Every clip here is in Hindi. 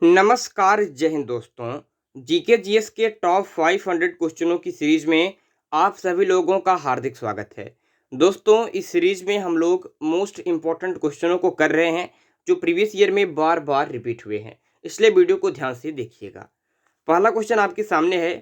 नमस्कार, जय हिंद दोस्तों। जीके जीएस के टॉप 500 क्वेश्चनों की सीरीज में आप सभी लोगों का हार्दिक स्वागत है। दोस्तों, इस सीरीज में हम लोग मोस्ट इम्पॉर्टेंट क्वेश्चनों को कर रहे हैं जो प्रीवियस ईयर में बार बार रिपीट हुए हैं, इसलिए वीडियो को ध्यान से देखिएगा। पहला क्वेश्चन आपके सामने है,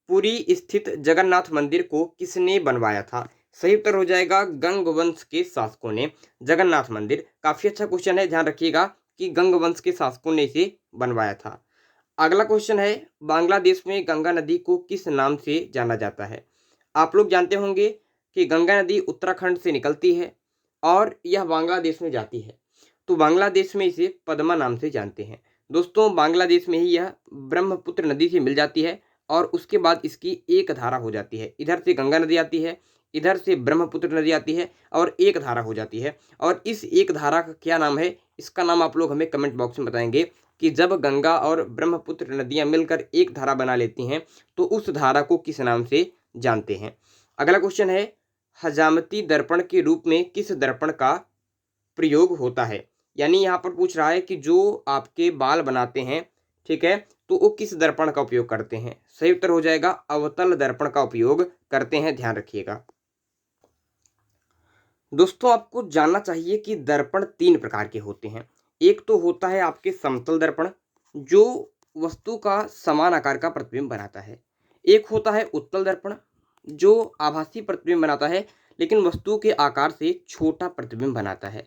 पुरी स्थित जगन्नाथ मंदिर को किसने बनवाया था? सही उत्तर हो जाएगा गंग वंश के शासकों ने। जगन्नाथ मंदिर काफी अच्छा क्वेश्चन है, ध्यान रखिएगा कि गंग वंश के शासकों ने इसे बनवाया था। अगला क्वेश्चन है, बांग्लादेश में गंगा नदी को किस नाम से जाना जाता है? आप लोग जानते होंगे कि गंगा नदी उत्तराखंड से निकलती है और यह बांग्लादेश में जाती है, तो बांग्लादेश में इसे पद्मा नाम से जानते हैं। दोस्तों, बांग्लादेश में ही यह ब्रह्मपुत्र नदी से मिल जाती है और उसके बाद इसकी एक धारा हो जाती है। इधर से गंगा नदी आती है, इधर से ब्रह्मपुत्र नदी आती है और एक धारा हो जाती है। और इस एक धारा का क्या नाम है, इसका नाम आप लोग हमें कमेंट बॉक्स में बताएंगे कि जब गंगा और ब्रह्मपुत्र नदियां मिलकर एक धारा बना लेती हैं तो उस धारा को किस नाम से जानते हैं। अगला क्वेश्चन है, हजामती दर्पण के रूप में किस दर्पण का प्रयोग होता है? यानी यहाँ पर पूछ रहा है कि जो आपके बाल बनाते हैं, ठीक है, तो वो किस दर्पण का उपयोग करते हैं? सही उत्तर हो जाएगा अवतल दर्पण का उपयोग करते हैं, ध्यान रखिएगा। दोस्तों, आपको जानना चाहिए कि दर्पण तीन प्रकार के होते हैं। एक तो होता है आपके समतल दर्पण, जो वस्तु का समान आकार का प्रतिबिंब बनाता है। एक होता है उत्तल दर्पण, जो आभासी प्रतिबिंब बनाता है लेकिन वस्तु के आकार से छोटा प्रतिबिंब बनाता है।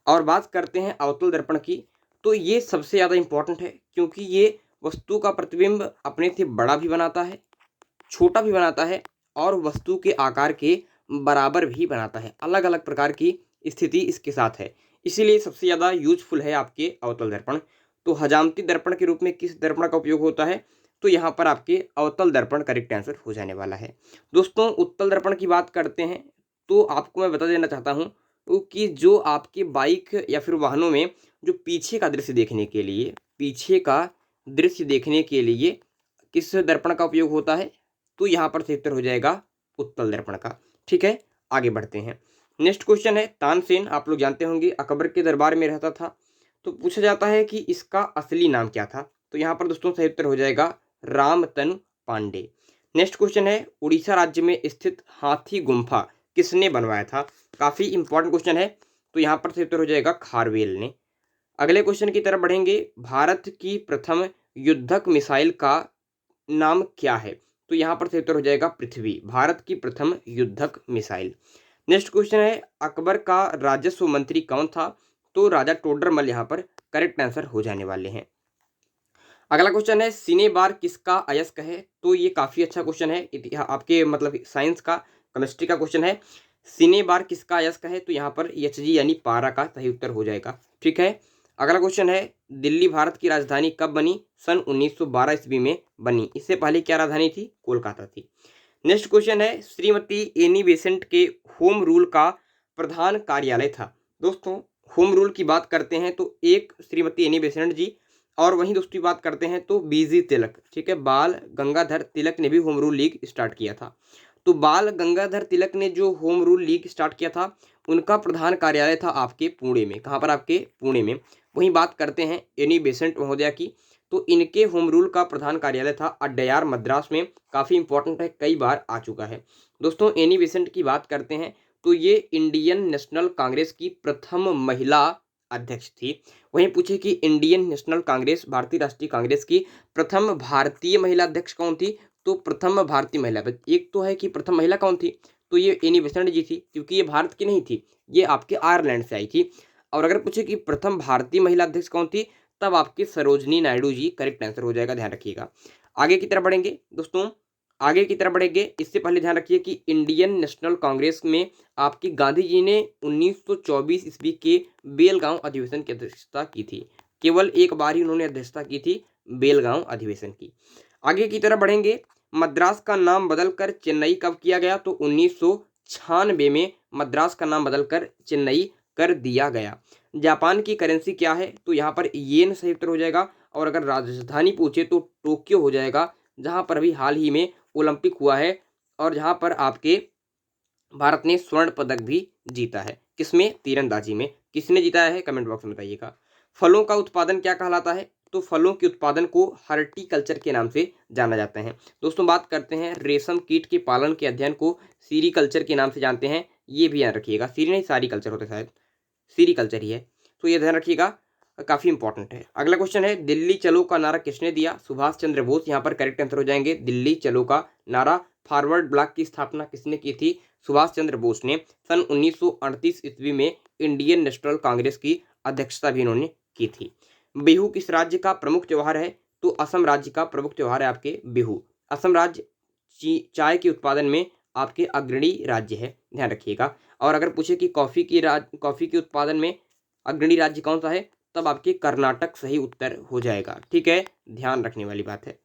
और बात करते हैं अवतल दर्पण की, तो ये सबसे ज़्यादा इम्पोर्टेंट है क्योंकि ये वस्तु का प्रतिबिंब अपने से बड़ा भी बनाता है, छोटा भी बनाता है और वस्तु के आकार के बराबर भी बनाता है। अलग अलग प्रकार की स्थिति इसके साथ है, इसीलिए सबसे ज़्यादा यूजफुल है आपके अवतल दर्पण। तो हजामती दर्पण के रूप में किस दर्पण का उपयोग होता है? तो यहाँ पर आपके अवतल दर्पण करेक्ट आंसर हो जाने वाला है। दोस्तों, उत्तल दर्पण की बात करते हैं तो आपको मैं बता देना चाहता हूँ कि जो आपके बाइक या फिर वाहनों में जो पीछे का दृश्य देखने के लिए, किस दर्पण का उपयोग होता है? तो यहाँ पर सही उत्तर हो जाएगा उत्तल दर्पण का। ठीक है, आगे बढ़ते हैं। नेक्स्ट क्वेश्चन है, तानसेन आप लोग जानते होंगे अकबर के दरबार में रहता था, तो पूछा जाता है कि इसका असली नाम क्या था? तो यहाँ पर दोस्तों सही उत्तर हो जाएगा रामतनु पांडे। नेक्स्ट क्वेश्चन है, उड़ीसा राज्य में स्थित हाथी गुम्फा किसने बनवाया था? काफी इंपॉर्टेंट क्वेश्चन है, तो यहाँ पर सही उत्तर हो जाएगा खारवेल ने। अगले क्वेश्चन की तरफ बढ़ेंगे, भारत की प्रथम युद्धक मिसाइल का नाम क्या है? तो यहाँ पर सही उत्तर हो जाएगा पृथ्वी, भारत की प्रथम युद्धक मिसाइल। नेक्स्ट क्वेश्चन है, अकबर का राजस्व मंत्री कौन था? तो राजा टोडरमल यहाँ पर करेक्ट आंसर हो जाने वाले हैं। अगला क्वेश्चन है, सिने बार किसका अयस्क है? तो ये काफी अच्छा क्वेश्चन है, आपके मतलब साइंस का, केमिस्ट्री का क्वेश्चन है। सिने बार किसका अयस्क है? तो यहाँ पर एच जी यानी पारा का सही उत्तर हो जाएगा। ठीक है, अगला क्वेश्चन है, दिल्ली भारत की राजधानी कब बनी? सन 1912 ईस्वी में बनी। इससे पहले क्या राजधानी थी? कोलकाता थी। नेक्स्ट क्वेश्चन है, श्रीमती एनी बेसेंट के होम रूल का प्रधान कार्यालय था। दोस्तों, होम रूल की बात करते हैं तो एक श्रीमती एनी बेसेंट जी, और वहीं दोस्तों बात करते हैं तो बीजी तिलक, ठीक है, बाल गंगाधर तिलक ने भी होम रूल लीग स्टार्ट किया था। तो बाल गंगाधर तिलक ने जो होम रूल लीग स्टार्ट किया था, उनका प्रधान कार्यालय था आपके पुणे में। कहाँ पर? आपके पुणे में। वहीं बात करते हैं एनी बेसेंट महोदया की, तो इनके होम रूल का प्रधान कार्यालय था अड्डयार मद्रास में। काफ़ी इंपॉर्टेंट है, कई बार आ चुका है। दोस्तों, एनी बेसेंट की बात करते हैं तो ये इंडियन नेशनल कांग्रेस की प्रथम महिला अध्यक्ष थी। वहीं पूछे कि इंडियन नेशनल कांग्रेस, भारतीय राष्ट्रीय कांग्रेस की प्रथम भारतीय महिला अध्यक्ष कौन थी? तो प्रथम भारतीय महिला, एक तो है कि प्रथम महिला कौन थी, तो ये एनी बेसेंट जी थी, क्योंकि ये भारत की नहीं थी, ये आपके आयरलैंड से आई थी। और अगर पूछे कि प्रथम भारतीय महिला अध्यक्ष कौन थी, तब आपके सरोजनी नायडू जी करेक्ट आंसर हो जाएगा, ध्यान रखिएगा। आगे की तरफ बढ़ेंगे दोस्तों, आगे की तरफ बढ़ेंगे, इससे पहले ध्यान रखिए कि इंडियन नेशनल कांग्रेस में आपकी गांधी जी ने 1924 ईस्वी के बेलगांव अधिवेशन की अध्यक्षता की थी। केवल एक बार ही उन्होंने अध्यक्षता की थी बेलगांव अधिवेशन की। आगे की तरफ बढ़ेंगे, मद्रास का नाम बदलकर चेन्नई कब किया गया? तो 1996 में मद्रास का नाम बदलकर चेन्नई कर दिया गया। जापान की करेंसी क्या है? तो यहाँ पर येन सही उत्तर हो जाएगा। और अगर राजधानी पूछे तो टोक्यो हो जाएगा, जहाँ पर अभी हाल ही में ओलंपिक हुआ है और जहाँ पर आपके भारत ने स्वर्ण पदक भी जीता है। किसमें? तीरंदाजी में। किसने जीता है? कमेंट बॉक्स में बताइएगा। फलों का उत्पादन क्या कहलाता है? तो फलों के उत्पादन को हॉर्टिकल्चर के नाम से जाना जाता है। दोस्तों बात करते हैं रेशम कीट के पालन के अध्ययन को सीरीकल्चर के नाम से जानते हैं। ये भी याद रखिएगा, सीरी नहीं सारी कल्चर होता है शायद, सीरीकल्चर ही है, तो ये ध्यान रखिएगा, काफी इंपॉर्टेंट है। अगला क्वेश्चन है दिल्ली चलो का नारा किसने दिया? सुभाष चंद्र बोस। यहाँ पर करेक्ट आंसर हो जाएंगे दिल्ली चलो का नारा। फॉरवर्ड ब्लॉक की स्थापना किसने की थी? सुभाष चंद्र बोस ने। सन 1938 ईस्वी में इंडियन नेशनल कांग्रेस की अध्यक्षता भी इन्होंने की थी। बिहू किस राज्य का प्रमुख त्योहार है? तो असम राज्य का प्रमुख त्योहार है आपके बिहू। असम राज्य चाय के उत्पादन में आपके अग्रणी राज्य है, ध्यान रखिएगा। और अगर पूछे कि कॉफी के उत्पादन में अग्रणी राज्य कौन सा है, तब आपके कर्नाटक सही उत्तर हो जाएगा। ठीक है, ध्यान रखने वाली बात है।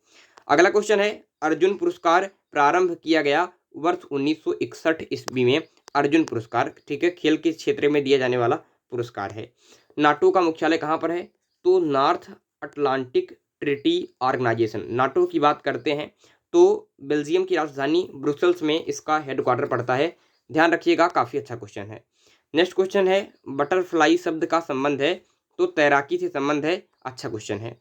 अगला क्वेश्चन है अर्जुन पुरस्कार प्रारंभ किया गया वर्ष 1961 ईस्वी में। अर्जुन पुरस्कार, ठीक है, खेल के क्षेत्र में दिया जाने वाला पुरस्कार है। नाटो का मुख्यालय कहाँ पर है? तो North Atlantic Treaty Organization, NATO की बात करते हैं तो बेल्जियम की राजधानी ब्रुसेल्स में इसका हेडक्वार्टर पड़ता है। ध्यान रखिएगा, काफी अच्छा क्वेश्चन है। नेक्स्ट क्वेश्चन है बटरफ्लाई शब्द का संबंध है? तो तैराकी से संबंध है, अच्छा क्वेश्चन है।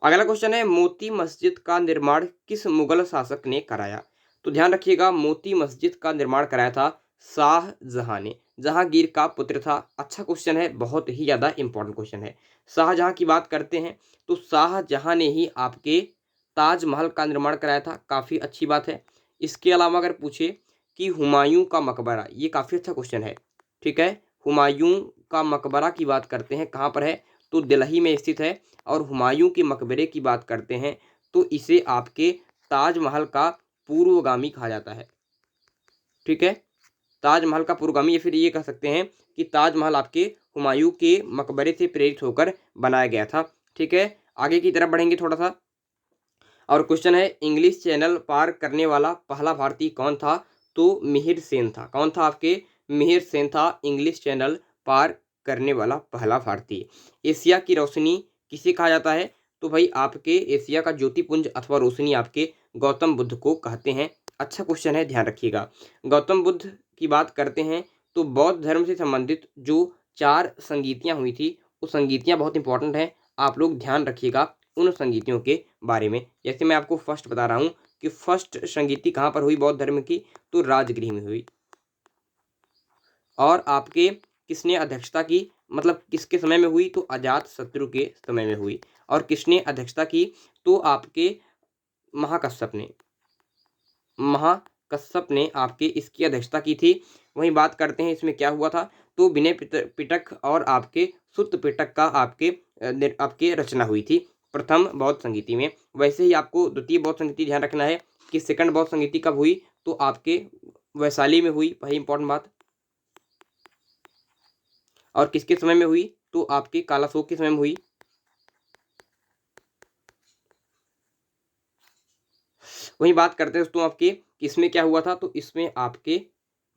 अगला क्वेश्चन है मोती मस्जिद का निर्माण किस मुगल शासक ने कराया? तो ध्यान रखिएगा, मोती मस्जिद का निर्माण कराया था शाहजहां ने, जहांगीर का पुत्र था। अच्छा क्वेश्चन है, बहुत ही ज्यादा इंपॉर्टेंट क्वेश्चन है। शाहजहां की बात करते हैं तो शाहजहां ने ही आपके ताजमहल का निर्माण कराया था, काफी अच्छी बात है। इसके अलावा अगर पूछे कि हुमायूं का मकबरा, ये काफी अच्छा क्वेश्चन है। ठीक है, हुमायूं का मकबरा की बात करते हैं, कहाँ पर है? तो दिल्ली में स्थित है। और हुमायूं के मकबरे की बात करते हैं तो इसे आपके ताजमहल का पूर्वगामी कहा जाता है। ठीक है, ताजमहल का पूर्वगामी, या फिर ये कह सकते हैं कि ताजमहल आपके हुमायूं के मकबरे से प्रेरित होकर बनाया गया था। ठीक है, आगे की तरफ बढ़ेंगे थोड़ा सा। और क्वेश्चन है इंग्लिश चैनल पार करने वाला पहला भारतीय कौन था? तो मिहिर सेन था। कौन था आपके? मिहिर सेन था इंग्लिश चैनल पार करने वाला पहला भारतीय। एशिया की रोशनी किसे कहा जाता है? तो भाई आपके एशिया का ज्योतिपुंज अथवा रोशनी आपके गौतम बुद्ध को कहते हैं। अच्छा क्वेश्चन है, ध्यान रखिएगा। गौतम बुद्ध की बात करते हैं तो बौद्ध धर्म से संबंधित जो 4 संगीतियां हुई थी, वो संगीतियां बहुत इंपॉर्टेंट है, आप लोग ध्यान रखिएगा उन संगीतियों के बारे में। जैसे मैं आपको फर्स्ट बता रहा हूं कि फर्स्ट संगीति कहां पर हुई बौद्ध धर्म की? तो राजगृह में हुई। और आपके किसने अध्यक्षता की, मतलब किसके समय में हुई? तो अजात शत्रु के समय में हुई। और किसने अध्यक्षता की? तो आपके महाकश्यप ने, महाकश्यप ने आपके इसकी अध्यक्षता की थी। वहीं बात करते हैं इसमें क्या हुआ था, तो विनय पिटक और आपके सुत्त पिटक का आपके रचना हुई थी प्रथम बौद्ध संगीति में। वैसे ही आपको द्वितीय बौद्ध संगीति ध्यान रखना है कि सेकंड बौद्ध संगीति कब हुई? तो आपके वैशाली में हुई, वही इंपॉर्टेंट बात। और किसके समय में हुई? तो आपके कालाशोक के समय में हुई। वही बात करते हैं दोस्तों आपके इसमें क्या हुआ था, तो इसमें आपके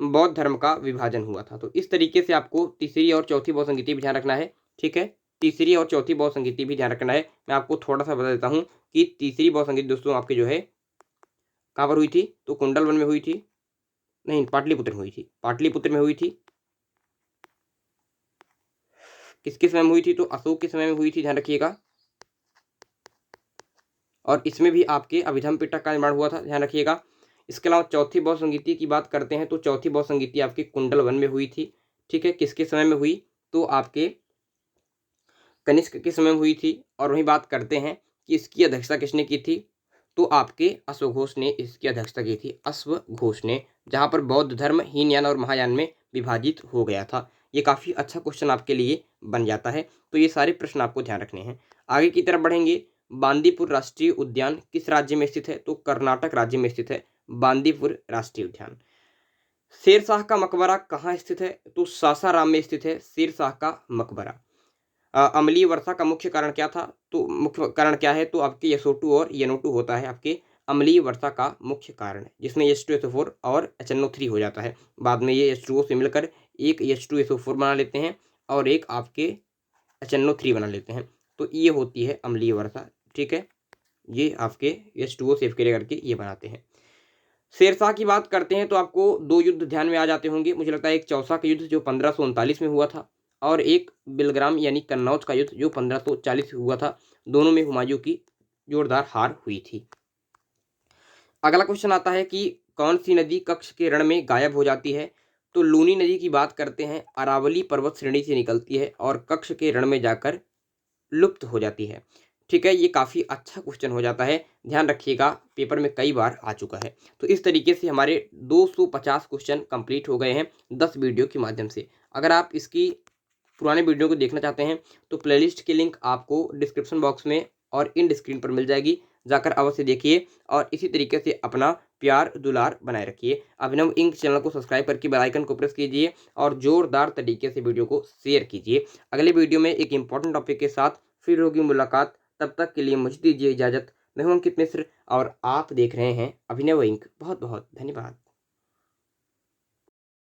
बौद्ध धर्म का विभाजन हुआ था। तो इस तरीके से आपको तीसरी और चौथी बौद्ध संगीति भी ध्यान रखना है। ठीक है, तीसरी और चौथी बौद्ध संगीति भी ध्यान रखना है। मैं आपको थोड़ा सा बता देता हूँ कि तीसरी बौद्ध संगीति दोस्तों आपके जो है कहाँ पर हुई थी? तो कुंडल वन में हुई थी, नहीं पाटलिपुत्र में हुई थी, पाटलिपुत्र में हुई थी। किसके समय में हुई थी? तो अशोक के समय में हुई थी, ध्यान रखिएगा। और इसमें भी आपके अभिधम पिटक का निर्माण हुआ था, ध्यान रखिएगा। इसके अलावा चौथी बौद्ध संगीति की बात करते हैं तो चौथी बौद्ध संगीति आपके कुंडल वन में हुई थी। ठीक है, किसके समय में हुई? तो आपके कनिष्क के समय में हुई थी। और वहीं बात करते हैं कि इसकी अध्यक्षता किसने की थी? तो आपके अश्वघोष ने इसकी अध्यक्षता की थी, अश्वघोष ने, जहां पर बौद्ध धर्म हीनयान और महायान में विभाजित हो गया था। ये काफी अच्छा क्वेश्चन आपके लिए बन जाता है। तो ये सारे प्रश्न आपको ध्यान रखने हैं। आगे की तरफ बढ़ेंगे। बांदीपुर राष्ट्रीय उद्यान किस राज्य में स्थित है? तो कर्नाटक राज्य में स्थित है बांदीपुर राष्ट्रीय उद्यान। शेरशाह का मकबरा कहाँ स्थित है? तो सासाराम में स्थित है शेरशाह का मकबरा। अम्लीय वर्षा का मुख्य कारण क्या था? तो मुख्य कारण क्या है? तो आपके यसो2 और NO2 होता है आपके अम्लीय वर्षा का मुख्य कारण, जिसमें H2SO4 और HNO3 हो जाता है। बाद में ये H2O से मिलकर एक H2SO4 बना लेते हैं और एक आपके HNO3 बना लेते हैं। तो ये होती है अम्लीय वर्षा। ठीक है, ये आपके H2O सेव करके ये बनाते हैं। शेरशाह की बात करते हैं तो आपको 2 युद्ध ध्यान में आ जाते होंगे। मुझे लगता है एक चौसा का युद्ध जो 1539 में हुआ था, और एक बिलग्राम यानी कन्नौज का युद्ध जो 1540 हुआ था। दोनों में हुमायूं की जोरदार हार हुई थी। अगला क्वेश्चन आता है कि कौन सी नदी कच्छ के रण में गायब हो जाती है? तो लूनी नदी की बात करते हैं, अरावली पर्वत श्रेणी से निकलती है और कच्छ के रण में जाकर लुप्त हो जाती है। ठीक है, ये काफ़ी अच्छा क्वेश्चन हो जाता है, ध्यान रखिएगा, पेपर में कई बार आ चुका है। तो इस तरीके से हमारे 250 क्वेश्चन कंप्लीट हो गए हैं 10 वीडियो के माध्यम से। अगर आप इसकी पुराने वीडियो को देखना चाहते हैं तो प्लेलिस्ट की लिंक आपको डिस्क्रिप्शन बॉक्स में और इन स्क्रीन पर मिल जाएगी, जाकर अवश्य देखिए और इसी तरीके से अपना प्यार दुलार बनाए रखिए। अभिनव इंक चैनल को सब्सक्राइब करके बेल आइकन को प्रेस कीजिए और जोरदार तरीके से वीडियो को शेयर कीजिए। अगले वीडियो में एक इंपॉर्टेंट टॉपिक के साथ फिर होगी मुलाकात, तब तक के लिए मुझे दीजिए इजाजत। मैं हूं अंकित मिश्र और आप देख रहे हैं अभिनव इंक। बहुत बहुत धन्यवाद।